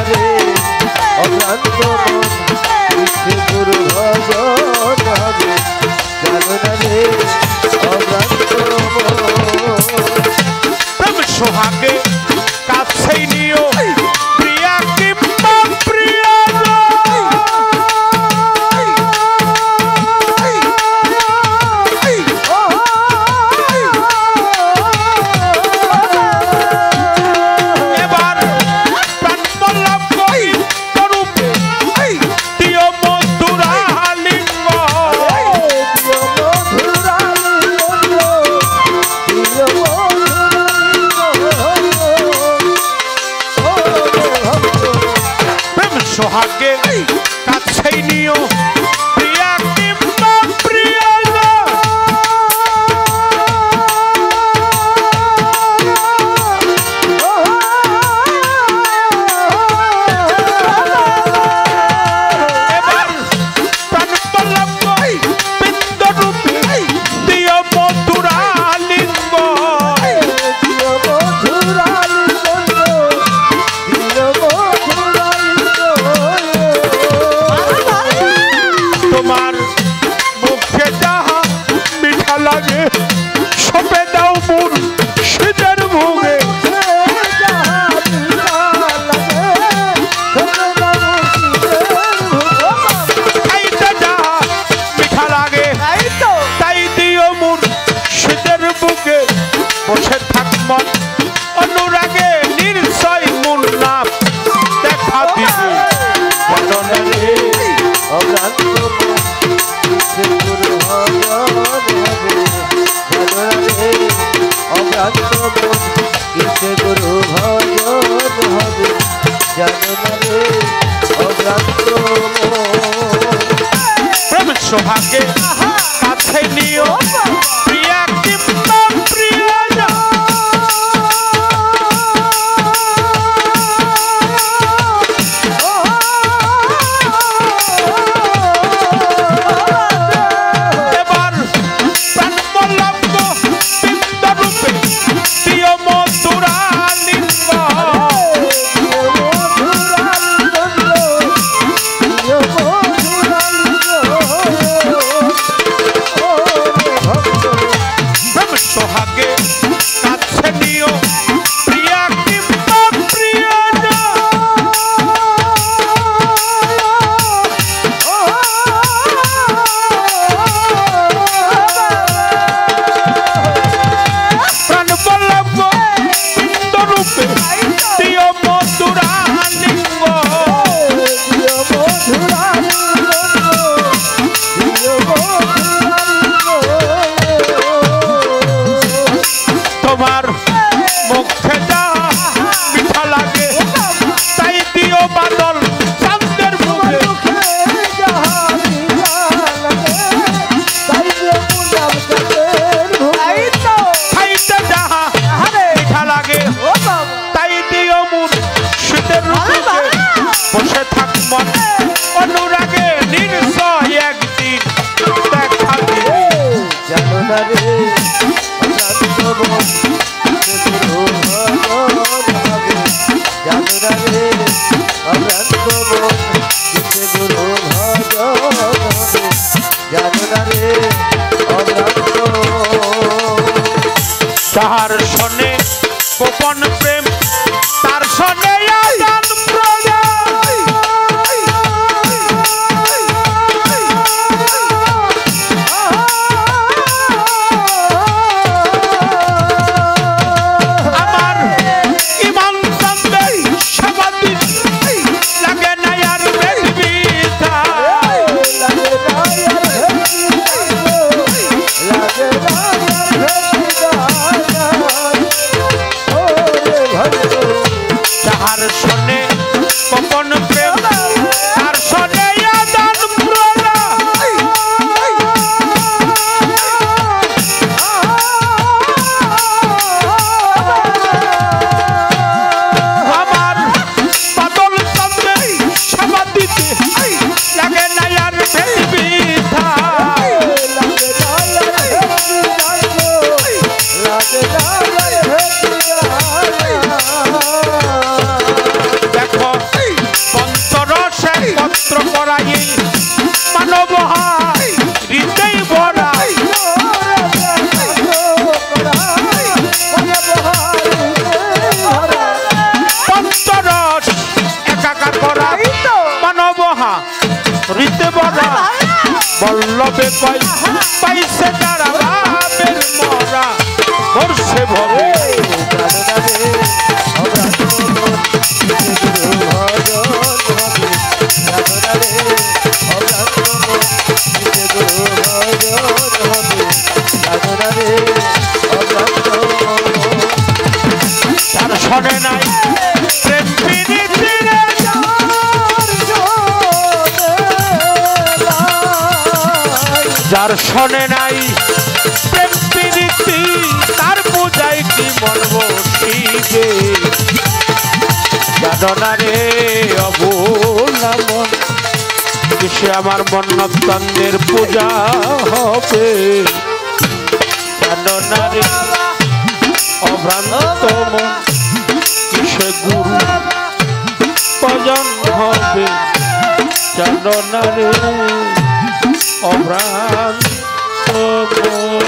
রে অক্লান্ত মন ইচ্ছে গুরু ভজন হবে জানো না রে অক্লান্ত মন সোহাগে কাছেই নিও প্রিয়া কিংবা সোহাগে কাছেই নিও প্রিয়া কিংবা প্রিয়া এবার প্রাণ পলক বিন্দ রূপে দিও মধুরা লিঙ্গ তোমার মুখে যাহা মিঠা লাগে সপে দাও মুর শীতের ভোগে খাইতে যাহা মিঠা লাগে তাই দিও মুর শীতের বুকে বসে থাক মন অনুরাগে নির্জয় মুর নাম দেখা দিবে জানো না রে অক্লান্ত মন ইচ্ছে গুরু ভজন হবে জানো না রে অক্লান্ত মন ইচ্ছে গুরু ভজন হবে জানো না রে অক্লান্ত প্রেম সোহাগে কাছে নিও প্রিয়া কিংবা প্রিয়া এবার প্রাণ পলক বিন্দ রূপে দিও মধুরা লিঙ্গ প্রেম সোহাগে কাছে নিও প্রিয়া কিংবা প্রিয়া প্রাণ পলক বিন্দ রূপে দিও মধুরা লিঙ্গ তোমার মুখে যাহা মিঠা লাগে তাই দিও বাদল চাঁদের মুখে খাইতে যাহা মিঠা লাগে তাই দিও মুর শীতের বুকে বসে থাক মন অনুরাগে নির্জয় একদিন দেখা দিবে জানো না রে অক্লান্ত মন ইচ্ছে গুরু ভজন হবে জানো না রে অক্লান্ত মন ইচ্ছে গুরু ভজন হবে জানো না রে অক্লান্ত তাহার শোনে গোপন প্রেম তার শোনে আদান প্রদান আমার ইমান সন্দেহ সমাধি লাগে না আর বেদবিধা তাহার শোনে গোপন প্রেম তার শোনে আদান প্রদান আমার বাদল চন্দ্রে সমাধিতে লাগে না আর বেদবিধা লবে কয় পাইছে যারা ভাবের মরা মরছে ভবে তার শোনে নাই প্রেম প্রীতিরে যার শোনে নাই প্রেম প্রীতি তার পূজায় কি মন বসিবে জানো না রে অবলা মন কিসে আমার মন্নতন্দের পূজা হবে জানো না রে অভ্রান্ত মন কিসে গুরু ভজন হবে জানো না রে অভ্রান্ত মন